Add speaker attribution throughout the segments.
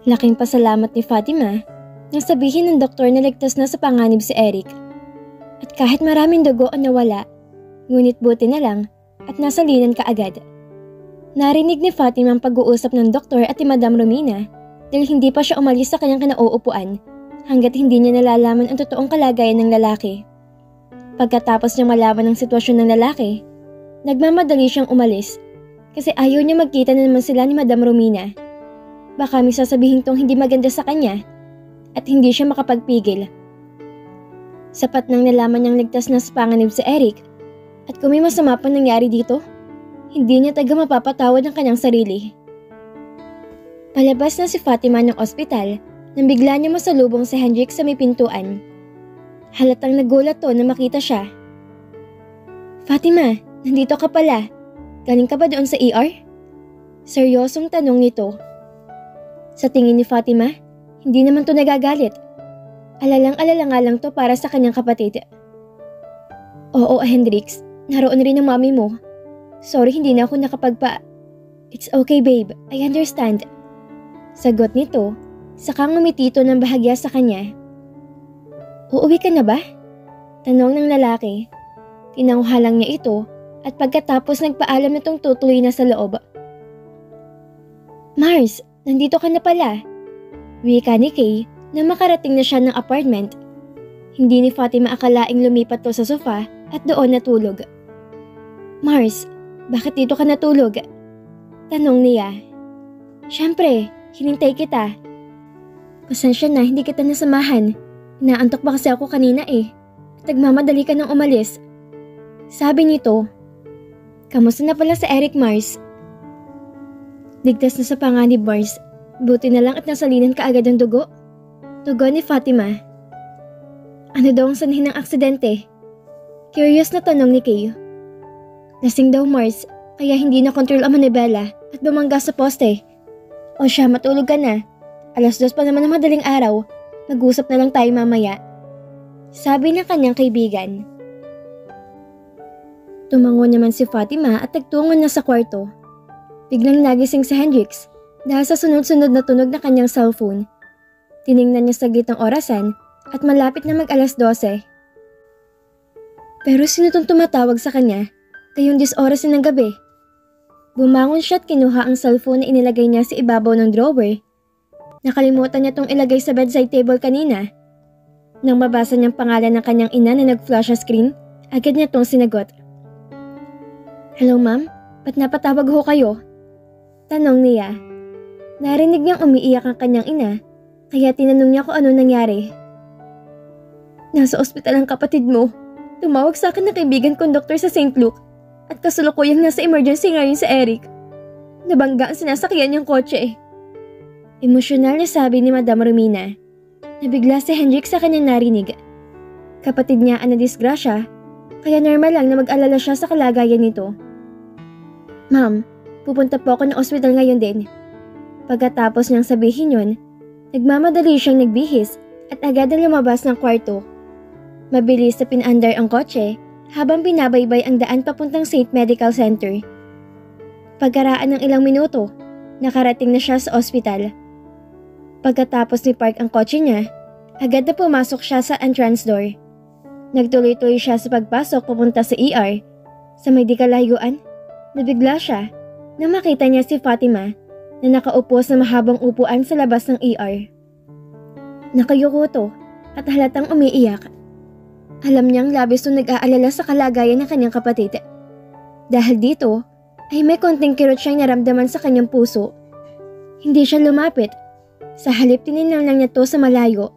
Speaker 1: Laking pasalamat ni Fatima nang sabihin ng doktor na ligtas na sa panganib si Eric. At kahit maraming dugo ang nawala, ngunit buti na lang at nasalinan kaagad. Narinig ni Fatima ang pag-uusap ng doktor at ni Madam Romina dahil hindi pa siya umalis sa kanyang kinauupuan hanggat hindi niya nalalaman ang totoong kalagayan ng lalaki. Pagkatapos niyang malaman ang sitwasyon ng lalaki, nagmamadali siyang umalis kasi ayaw niya magkita na naman sila ni Madam Romina. Baka may sasabihin tong hindi maganda sa kanya at hindi siya makapagpigil. Sapat nang nalaman niyang ligtas na sa panganib si Eric at kung may masama pang nangyari dito, hindi niya taga mapapatawad ang kanyang sarili. Palabas na si Fatima ng ospital nang bigla niya masalubong si Hendrik sa may pintuan. Halatang nagulat to na makita siya. "Fatima, nandito ka pala. Galing ka ba doon sa ER?" Seryosong tanong nito. Sa tingin ni Fatima, hindi naman to nagagalit. Alalang-alala nga lang to para sa kanyang kapatid. "Oo, Hendrix, naroon rin ang mami mo. Sorry hindi na ako nakapagpa..." "It's okay babe, I understand." Sagot nito, saka ngumiti ito ng bahagya sa kanya. "Uuwi ka na ba?" Tanong ng lalaki. Tinanghalang niya ito at pagkatapos nagpaalam na itong tutuloy na sa loob. "Mars, nandito ka na pala." Wika ni Kay na makarating na siya ng apartment. Hindi ni Fatima akalaing lumipat to sa sofa at doon natulog. "Mars, bakit dito ka natulog?" Tanong niya. "Siyempre, hinintay kita." "Pasensya na, hindi kita nasamahan. Inaantok ba kasi ako kanina eh. Nagmamadali ka nang umalis." Sabi nito. "Kamusta na pala sa Eric, Mars?" "Ligtas na sa panganib, Mars. Buti na lang at nasalinan ka agad ng dugo." Tugon ni Fatima. "Ano daw ang sanhin ng aksidente?" Curious na tanong ni Kay. "Lasing daw, Mars, kaya hindi na control ang manibela at bumangga sa poste." "O siya, matulog ka na. 2:00 pa naman ng madaling araw. Mag-usap na lang tayo mamaya." Sabi ng kanyang kaibigan. Tumango naman si Fatima at nagtungo na sa kwarto. Biglang nagising si Hendrix dahil sa sunod-sunod na tunog ng kanyang cellphone. Tiningnan niya saglit ang orasan at malapit na mag-12:00. Pero sino tong tumatawag sa kanya? Kayong 10 oras na ng gabi. Bumangon siya at kinuha ang cellphone na inilagay niya sa ibabaw ng drawer. Nakalimutan niya tong ilagay sa bedside table kanina. Nang mabasa niyang pangalan ng kanyang ina na nag-flash sa screen, agad niya tong sinagot. "Hello ma'am, ba't napatawag ho kayo?" Tanong niya. Narinig niyang umiiyak ang kanyang ina, kaya tinanong niya kung ano nangyari. "Nasa ospital ang kapatid mo. Tumawag sa akin na kaibigan kong doktor sa St. Luke at kasalukuyang nasa emergency ngayon si Eric. Nabangga ang sinasakyan niyang kotse." Emosyonal na sabi ni Madam Romina. Nabigla si Hendrik sa kanyang narinig. Kapatid niya ang nadisgrasya, kaya normal lang na mag-alala siya sa kalagayan nito. "Ma'am, pupunta po ako ng ospital ngayon din." Pagkatapos niyang sabihin yun, nagmamadali siyang nagbihis at agad na lumabas ng kwarto. Mabilis na pinandar ang kotse habang pinabaybay ang daan papuntang St. Medical Center. Pagkaraan ng ilang minuto, nakarating na siya sa ospital. Pagkatapos ni park ang kotse niya, agad na pumasok siya sa entrance door. Nagtuloy-tuloy siya sa pagpasok papunta sa ER. Sa may di kalayuan, nabigla siya na makita niya si Fatima na nakaupo sa mahabang upuan sa labas ng ER. Nakayuko to at halatang umiiyak. Alam niyang labis nung nag-aalala sa kalagayan ng kanyang kapatid. Dahil dito ay may konting kirot siyang naramdaman sa kanyang puso. Hindi siya lumapit. Sa halip tinignan lang niya to sa malayo.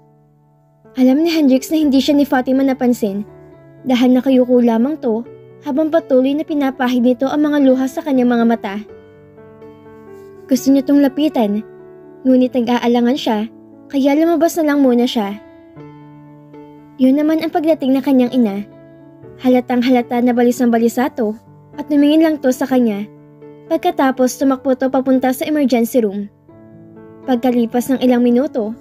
Speaker 1: Alam ni Hendrix na hindi siya ni Fatima napansin dahil nakayuko lamang to habang patuloy na pinapahid nito ang mga luha sa kanyang mga mata. Gusto niya tong lapitan, ngunit nag-aalangan siya kaya lumabas na lang muna siya. Yun naman ang pagdating ng kanyang ina. Halatang halata na balisang-balisa to at tumingin lang to sa kanya. Pagkatapos tumakbo to papunta sa emergency room. Pagkalipas ng ilang minuto,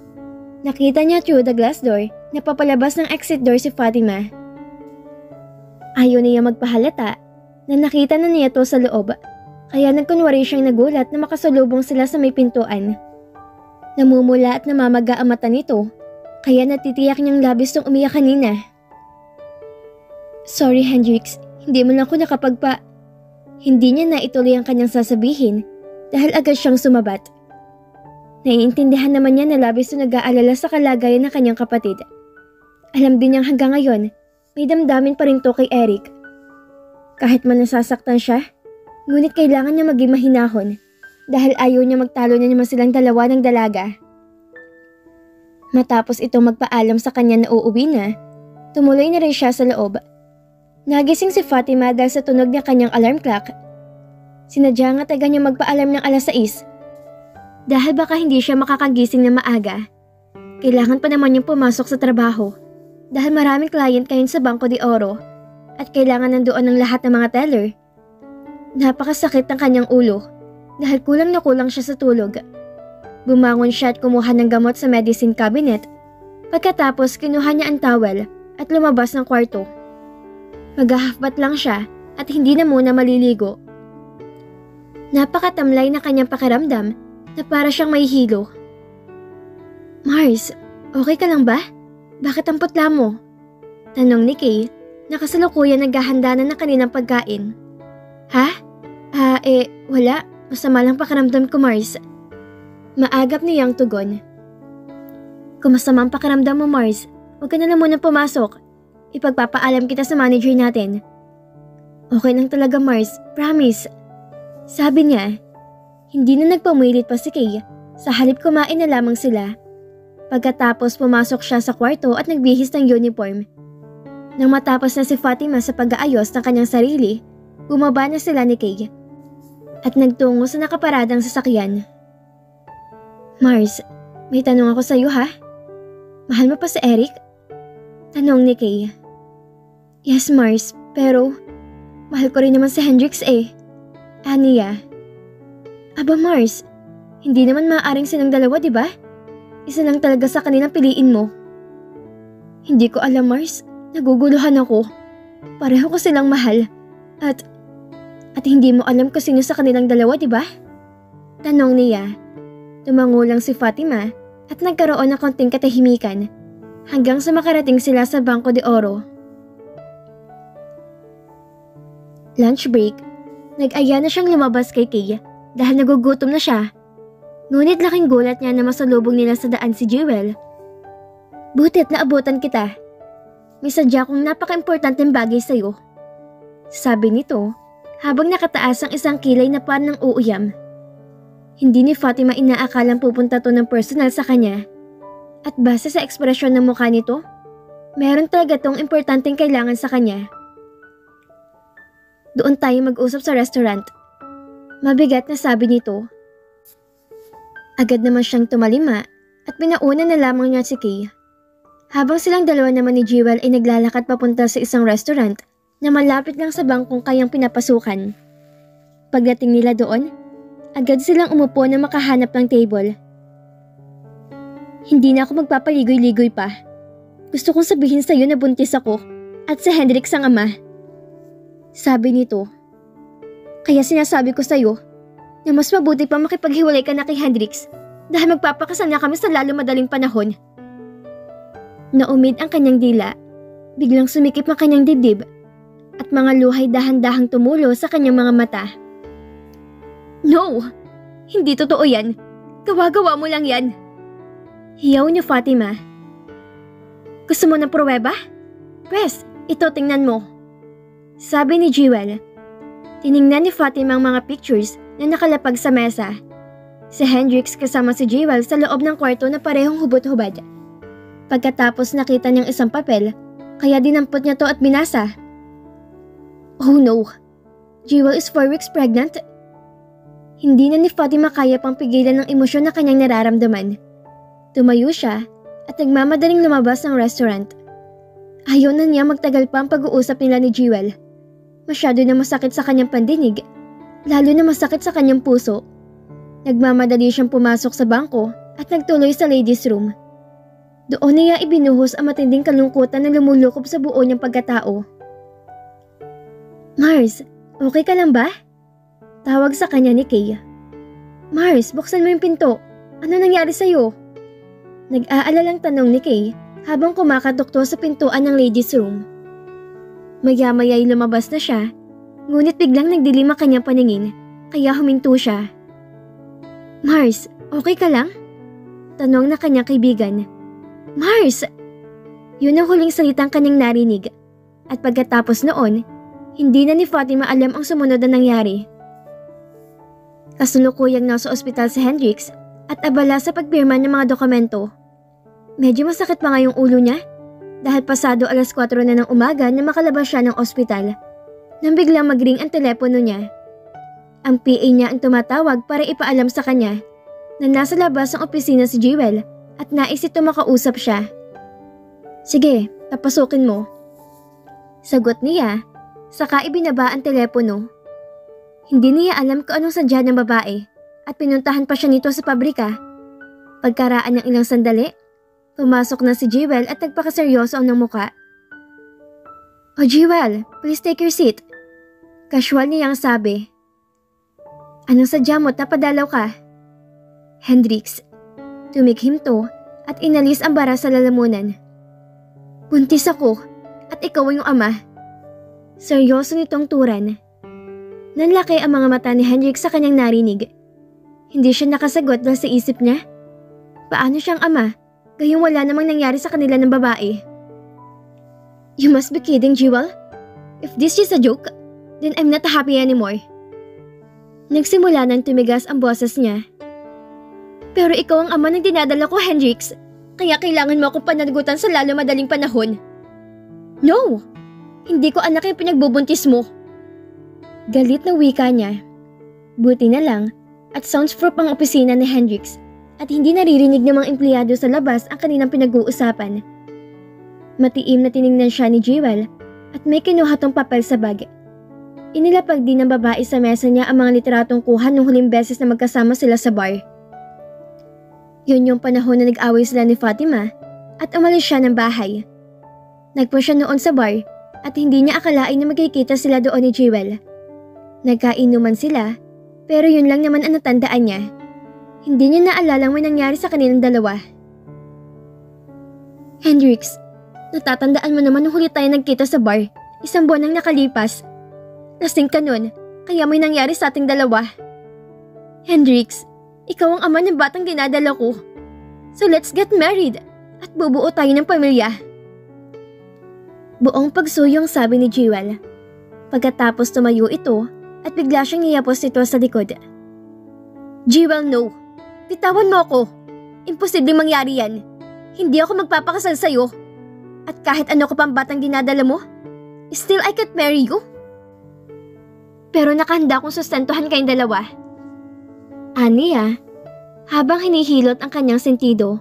Speaker 1: nakita niya through the glass door na papalabas ng exit door si Fatima. Ayaw niya magpahalata na nakita na niya to sa loob, kaya nagkunwari siyang nagulat na makasalubong sila sa may pintuan. Namumula at namamaga ang mata nito, kaya natitiyak niyang labis nung umiyak kanina. Sorry Hendrix, hindi mo lang ako nakapagpa... Hindi niya na ituloy ang kanyang sasabihin dahil agad siyang sumabat. Naiintindihan naman niya na labis na nag-aalala sa kalagayan ng kanyang kapatid. Alam din niyang hanggang ngayon, may damdamin pa rin to kay Eric. Kahit man nasasaktan siya, ngunit kailangan niya maging mahinahon dahil ayaw niya magtalo na naman silang dalawa ng dalaga. Matapos itong magpaalam sa kanya na uuwi na, tumuloy na rin siya sa loob. Nagising si Fatima dahil sa tunog ng kanyang alarm clock. Sinadya nga taga niya magpaalam ng 6:00 dahil baka hindi siya makakagising na maaga. Kailangan pa naman niyang pumasok sa trabaho dahil maraming client ngayon sa Banco de Oro at kailangan nandoon ng lahat ng mga teller. Napakasakit ng kanyang ulo dahil kulang na kulang siya sa tulog. Bumangon siya at kumuha ng gamot sa medicine cabinet. Pagkatapos kinuha niya ang towel at lumabas ng kwarto. Maghahafbat lang siya at hindi na muna maliligo. Napakatamlay na kanyang pakiramdam na para siyang mahihilo. Mars, okay ka lang ba? Bakit ang putla mo? Tanong ni Kay na kasalukuyan naghahanda na ng kanilang pagkain. Ha? Wala. Masama lang pakiramdam ko, Mars. Maagap niyang tugon. Kung masama ang pakiramdam mo, Mars, huwag ka na lang muna pumasok. Ipagpapaalam kita sa manager natin. Okay lang talaga, Mars. Promise. Sabi niya. Hindi na nagpamulit pa si Kay. Sa halip kumain na lamang sila. Pagkatapos pumasok siya sa kwarto at nagbihis ng uniform. Nang matapos na si Fatima sa pag-aayos ng kanyang sarili, bumaba na sila ni Kay. At nagtungo sa nakaparadang sasakyan. Mars, may tanong ako sa iyo ha? Mahal mo pa si Eric? Tanong ni Kay. Yes, Mars, pero mahal ko rin naman si Hendrix eh. Aniya. Aba Mars, hindi naman maaaring silang dalawa, di ba? Isa lang talaga sa kanilang piliin mo. Hindi ko alam, Mars. Naguguluhan ako. Pareho ko silang mahal. At hindi mo alam kung sino sa kanilang dalawa, di ba? Tanong niya. Tumango lang si Fatima at nagkaroon ng konting katahimikan hanggang sa makarating sila sa Banco de Oro. Lunch break, nag-aya na siyang lumabas kay Kay dahil nagugutom na siya. Ngunit laking gulat niya na masalubong nila sa daan si Jewel. Butit na abutan kita. May sadya kong napaka-importanteng bagay sa'yo. Sabi nito habang nakataas ang isang kilay na parang uuyam. Hindi ni Fatima inaakalang pupunta to ng personal sa kanya. At base sa ekspresyon ng mukha nito, meron talaga tong importanteng kailangan sa kanya. Doon tayo mag-usap sa restaurant. Mabigat na sabi nito. Agad naman siyang tumalima at pinauna na lamang niya si Kay. Habang silang dalawa naman ni Jewel ay naglalakad papunta sa isang restaurant na malapit lang sa bangkong kayang pinapasukan. Pagdating nila doon, agad silang umupo na makahanap ng table. Hindi na ako magpapaligoy-ligoy pa. Gusto kong sabihin sa iyo na buntis ako at si Hendrix ang ama. Sabi nito. Kaya sinasabi ko sa iyo na mas mabuti pa makipaghiwalay ka na kay Hendrix dahil magpapakasal na kami sa lalo madaling panahon. Naumid ang kanyang dila, biglang sumikip ang kanyang dibdib at mga luhay dahan-dahang tumulo sa kanyang mga mata. No! Hindi totoo yan. Gawa-gawa mo lang yan. Hiyaw ni Fatima. Gusto mo ng pruweba? Pwes, ito tingnan mo. Sabi ni Jewel. Tiningnan ni Fatima ang mga pictures na nakalapag sa mesa. Si Hendrix kasama si Jewel sa loob ng kwarto na parehong hubot-hubad. Pagkatapos nakita niyang isang papel, kaya dinampot niya to at binasa. Oh no! Jewel is 4 weeks pregnant? Hindi na ni Fatima kaya pang pigilan ng emosyon na kanyang nararamdaman. Tumayo siya at nagmamadaling lumabas ng restaurant. Ayaw na niya magtagal pa ang pag-uusap nila ni Jewel. Masyado na masakit sa kanyang pandinig, lalo na masakit sa kanyang puso. Nagmamadali siyang pumasok sa bangko at nagtuloy sa ladies' room. Doon niya ibinuhos ang matinding kalungkutan na lumulukob sa buo niyang pagkatao. Mars, okay ka lang ba? Tawag sa kanya ni Kay. Mars, buksan mo yung pinto. Ano nangyari sa'yo? Nag-aalalang tanong ni Kay habang kumakatukto sa pintuan ng ladies' room. Maya-maya'y lumabas na siya, ngunit biglang nagdilim ang kanyang paningin, kaya huminto siya. Mars, okay ka lang? Tanong na kanyang kaibigan. Mars! Yun ang huling salitang kanyang narinig, at pagkatapos noon, hindi na ni Fatima alam ang sumunod na nangyari. Kasulukuyang nasa ospital si Hendrix at abala sa pagpirma ng mga dokumento. Medyo masakit pa nga yung ulo niya dahil pasado 4:00 na ng umaga na makalabas siya ng ospital nang biglang mag-ring ang telepono niya. Ang PA niya ang tumatawag para ipaalam sa kanya na nasa labas ng opisina si Jewel at nais ito makausap siya. Sige, tapasukin mo. Sagot niya, saka ibinaba ang telepono. Hindi niya alam kung anong sadya ng babae at pinuntahan pa siya nito sa pabrika. Pagkaraan ng ilang sandali, pumasok na si Jewel at nagpakaseryoso ang ng muka. Oh Jewel, please take your seat. Casual niyang sabi. Anong sadya mo't napadalaw ka? Hendrix, tumikhim to at inalis ang bara sa lalamunan. Buntis ako at ikaw yung ama. Seryoso nitong turan. Nanlaki ang mga mata ni Hendrix sa kanyang narinig. Hindi siya nakasagot dahil sa isip niya. Paano siyang ama? Gayong wala namang nangyari sa kanila ng babae. You must be kidding, Jewel. If this is a joke, then I'm not happy anymore. Nagsimula nang tumigas ang boses niya. Pero ikaw ang ama ng dinadala ko, Hendrix. Kaya kailangan mo akong panagutan sa lalo madaling panahon. No! Hindi ko anak yung pinagbubuntis mo. Galit na wika niya. Buti na lang at soundproof ang opisina ni Hendrix. At hindi naririnig ng mga empleyado sa labas ang kanilang pinag-uusapan. Matiim na tiningnan siya ni Jewel at may kinuha tong papel sa bag. Inilapag din ng babae sa mesa niya ang mga literatong kuha nung huling beses na magkasama sila sa bar. Yun yung panahon na nag-away sila ni Fatima at umalis siya ng bahay. Nagpunta siya noon sa bar at hindi niya akalain na magkikita sila doon ni Jewel. Nagkainuman sila pero yun lang naman ang natandaan niya. Hindi niya naalalang may nangyari sa kanilang dalawa. Hendrix, natatandaan mo naman nung huli tayo nagkita sa bar, 1 buwan nang nakalipas. Lasing ka nun, kaya may nangyari sa ating dalawa. Hendrix, ikaw ang ama ng batang dinadala ko. So let's get married at bubuo tayo ng pamilya. Buong pagsuyong sabi ni Jewel. Pagkatapos tumayo ito at bigla siyang niyapos ito sa likod. Jewel, no. Bitawan mo ako. Imposibleng mangyari yan. Hindi ako magpapakasal sa'yo. At kahit ano ko pang batang dinadala mo, still I can't marry you. Pero nakahanda akong sustentuhan kayong dalawa. Aniya, habang hinihilot ang kanyang sentido.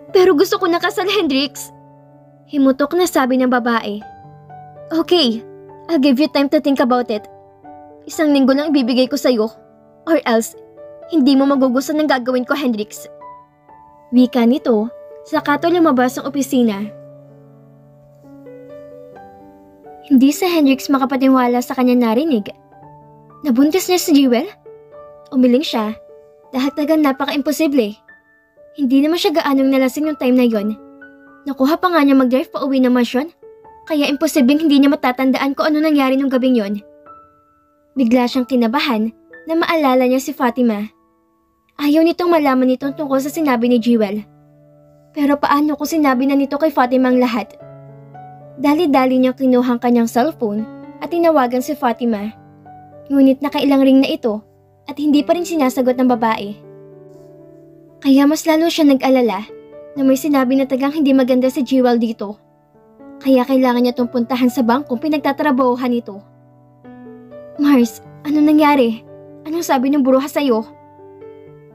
Speaker 1: Pero gusto ko nakasal, Hendrix. Himutok na sabi ng babae. Okay, I'll give you time to think about it. 1 linggo lang ibibigay ko sa'yo. Or else, hindi mo magugustuhan ng gagawin ko, Hendrix. Wika nito, saka to lumabas ng opisina. Hindi sa Hendrix makapaniwala sa kanya narinig. Nabuntis niya si Jewel? Umiling siya dahil talagang napaka-imposible. Hindi naman siya gaanong nalasing yung time na yon. Nakuha pa nga niya mag-drive pa uwi ng mansyon, kaya imposibleng hindi niya matatandaan kung ano nangyari nung gabing yon. Bigla siyang kinabahan na maalala niya si Fatima. Ayaw nitong malaman nito tungkol sa sinabi ni Jewel. Pero paano kung sinabi na nito kay Fatima ang lahat? Dali-dali niyang kinuha ang kanyang cellphone at tinawagan si Fatima. Ngunit nakailang ring na ito at hindi pa rin sinasagot ng babae. Kaya mas lalo siya nag-alala na may sinabi na tagang hindi maganda si Jewel dito. Kaya kailangan niya itong puntahan sa bangkong pinagtatrabahuhan nito. Mars, ano nangyari? Anong sabi ng bruha sa'yo?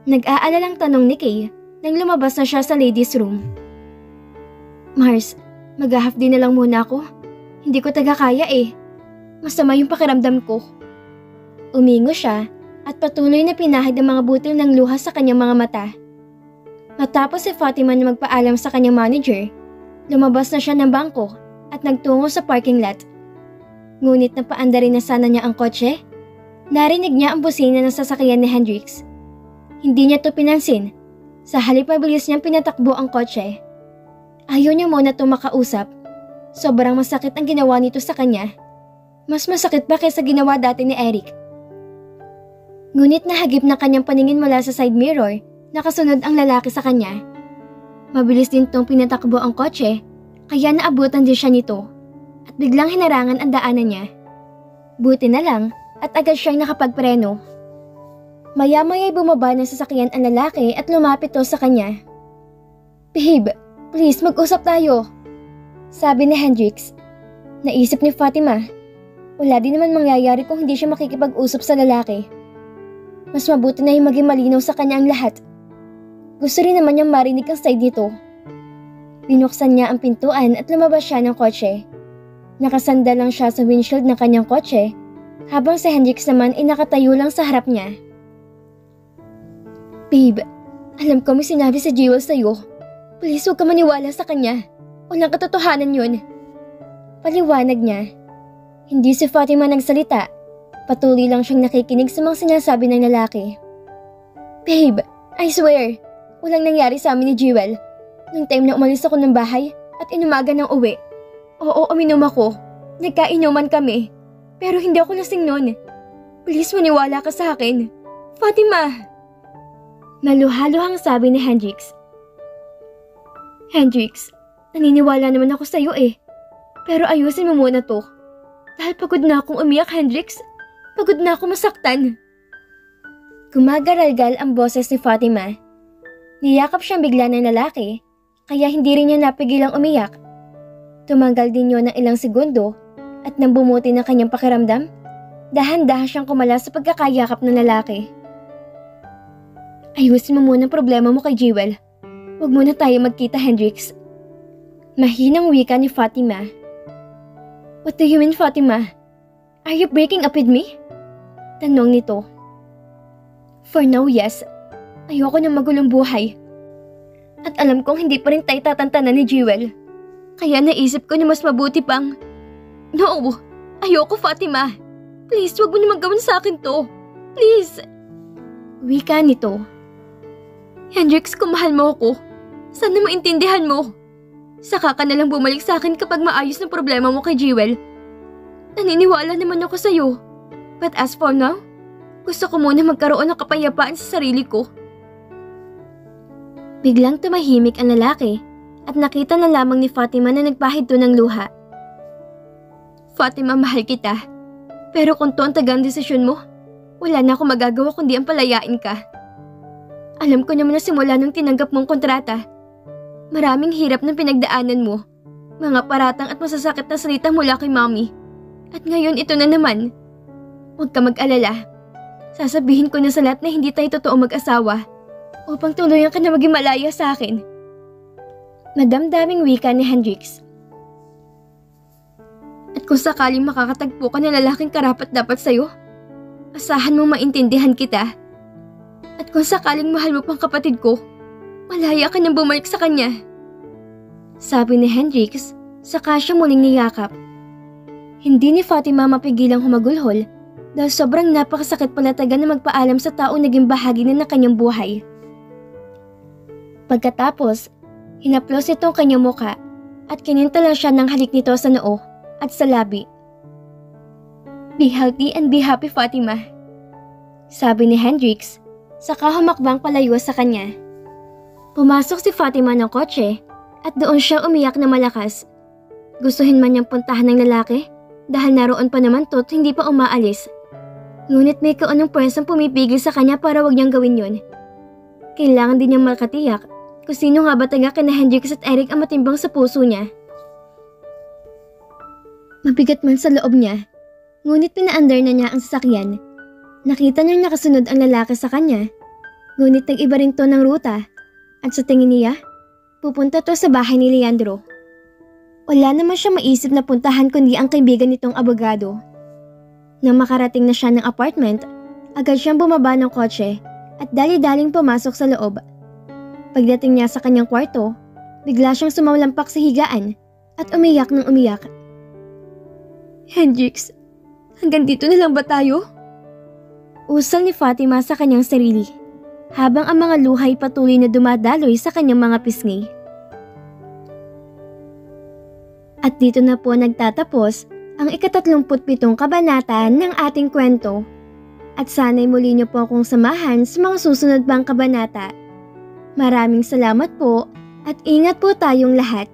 Speaker 1: Nag-aalalang tanong ni Kay nang lumabas na siya sa ladies' room. Mars, mag-half day na lang muna ako. Hindi ko taga kaya eh. Masama yung pakiramdam ko. Umingo siya at patuloy na pinahid ang mga butil ng luha sa kanyang mga mata. Matapos si Fatima na magpaalam sa kanyang manager, lumabas na siya ng bangko at nagtungo sa parking lot. Ngunit napaanda rin na sana niya ang kotse. Narinig niya ang busina ng sasakyan ni Hendrix. Hindi niya to pinansin. Sa halip mabilis niyang pinatakbo ang kotse. Ayaw niya muna itong makausap. Sobrang masakit ang ginawa nito sa kanya. Mas masakit pa kaysa ginawa dati ni Eric. Ngunit nahagip na kanyang paningin mula sa side mirror, nakasunod ang lalaki sa kanya. Mabilis din itong pinatakbo ang kotse, kaya naabutan din siya nito. At biglang hinarangan ang daanan niya. Buti na lang at agad siyang nakapagpreno. Maya-maya'y bumaba ng sasakyan ang lalaki at lumapit to sa kanya. "Babe, please mag-usap tayo," sabi ni Hendrix. Naisip ni Fatima, wala din naman mangyayari kung hindi siya makikipag-usap sa lalaki. Mas mabuti na yung maging malinaw sa kanya ang lahat. Gusto rin naman niyang marinig ang side nito. Binuksan niya ang pintuan at lumabas siya ng kotse. Nakasandal lang siya sa windshield ng kanyang kotse, habang si Hendrix naman ay nakatayo lang sa harap niya. "Babe, alam ko may sinabi si Jewel sa'yo. Please huwag ka maniwala sa kanya. Walang katotohanan yun." Paliwanag niya. Hindi si Fatima nagsalita. Patuloy lang siyang nakikinig sa mga sinasabi ng lalaki. "Babe, I swear, walang nangyari sa amin ni Jewel. Nung time na umalis ako ng bahay at inumaga ng uwi. Oo, uminom ako. Nagkainuman kami. Pero hindi ako lasing nun. Please maniwala ka sa akin. Fatima!" Maluhaluhang sabi ni Hendrix. "Hendrix, naniniwala naman ako sa'yo eh. Pero ayusin mo muna to. Dahil pagod na akong umiyak, Hendrix. Pagod na ako masaktan." Gumagaralgal ang boses ni Fatima. Niyakap siyang bigla ng lalaki, kaya hindi rin niya napigilang umiyak. Tumanggal din yun ng ilang segundo at nang bumuti ng kanyang pakiramdam, dahan-dahan siyang kumala sa pagkakayakap ng lalaki. "Ayusin mo muna ang problema mo kay Jewel. Huwag muna tayo magkita, Hendrix." Mahinang wika ni Fatima. "What do you mean, Fatima? Are you breaking up with me?" Tanong nito. "For now, yes. Ayoko ng magulong buhay. At alam kong hindi pa rin tayo tatantanan ni Jewel. Kaya naisip ko na mas mabuti pang... No! Ayoko, Fatima! Please, huwag mo naman gawin sa akin to! Please!" Wika nito. "Hendrix, kung mahal mo ako, sana maintindihan mo. Saka ka nalang bumalik sa akin kapag maayos na problema mo kay Jewel. Naniniwala naman ako sa'yo. But as for now, gusto ko muna magkaroon ng kapayapaan sa sarili ko." Biglang tumahimik ang lalaki at nakita na lamang ni Fatima na nagpahid to ng luha. "Fatima, mahal kita. Pero kung to ang tagang desisyon mo, wala na akong magagawa kundi ang palayain ka. Alam ko naman na simula nung tinanggap mong kontrata, maraming hirap ng pinagdaanan mo, mga paratang at masasakit na salita mula kay Mommy. At ngayon ito na naman. Huwag ka mag-alala. Sasabihin ko na sa lahat na hindi tayo totoo mag-asawa upang tuluyan ka na maging malaya sa akin." Madamdaming wika ni Hendrix. "At kung sakaling makakatagpo ka na lalaking karapat-dapat sa'yo, asahan mong maintindihan kita. At kung sakaling mahal mo pang kapatid ko, malaya ka nang bumalik sa kanya." Sabi ni Hendrix, saka siya muling niyakap. Hindi ni Fatima mapigilang humagulhol dahil sobrang napakasakit palatagan na magpaalam sa taong naging bahagi na ng kanyang buhay. Pagkatapos, hinaplos ito ang kanyang muka at kinintalan siya ng halik nito sa noo at sa labi. "Be healthy and be happy, Fatima," sabi ni Hendrix, saka humakbang palayo sa kanya. Pumasok si Fatima ng kotse at doon siya umiyak na malakas. Gustuhin man niyang puntahan ng lalaki dahil naroon pa naman to't hindi pa umaalis. Ngunit may kaunong puwersang pumipigil sa kanya para wag niyang gawin yun. Kailangan din niyang makatiyak kung sino nga ba taga kina Hendrix at Eric ang matimbang sa puso niya. Mabigat man sa loob niya, ngunit pinaandar na niya ang sasakyan. Nakita niyang nakasunod ang lalaki sa kanya, ngunit nag-iba rin to ng ruta at sa tingin niya, pupunta to sa bahay ni Leandro. Wala naman siya maisip na puntahan kundi ang kaibigan nitong abogado. Nang makarating na siya ng apartment, agad siyang bumaba ng kotse at dali-daling pumasok sa loob. Pagdating niya sa kanyang kwarto, bigla siyang sumamlampak sa higaan at umiyak ng umiyak. "Hendrix, hanggang dito na lang ba tayo?" Usal ni Fatima sa kanyang sarili. habang ang mga luhay patuloy na dumadaloy sa kanyang mga pisngi. At dito na po nagtatapos ang 37 kabanata ng ating kwento. At sana'y muli niyo po akong samahan sa mga susunod pang kabanata. Maraming salamat po at ingat po tayong lahat.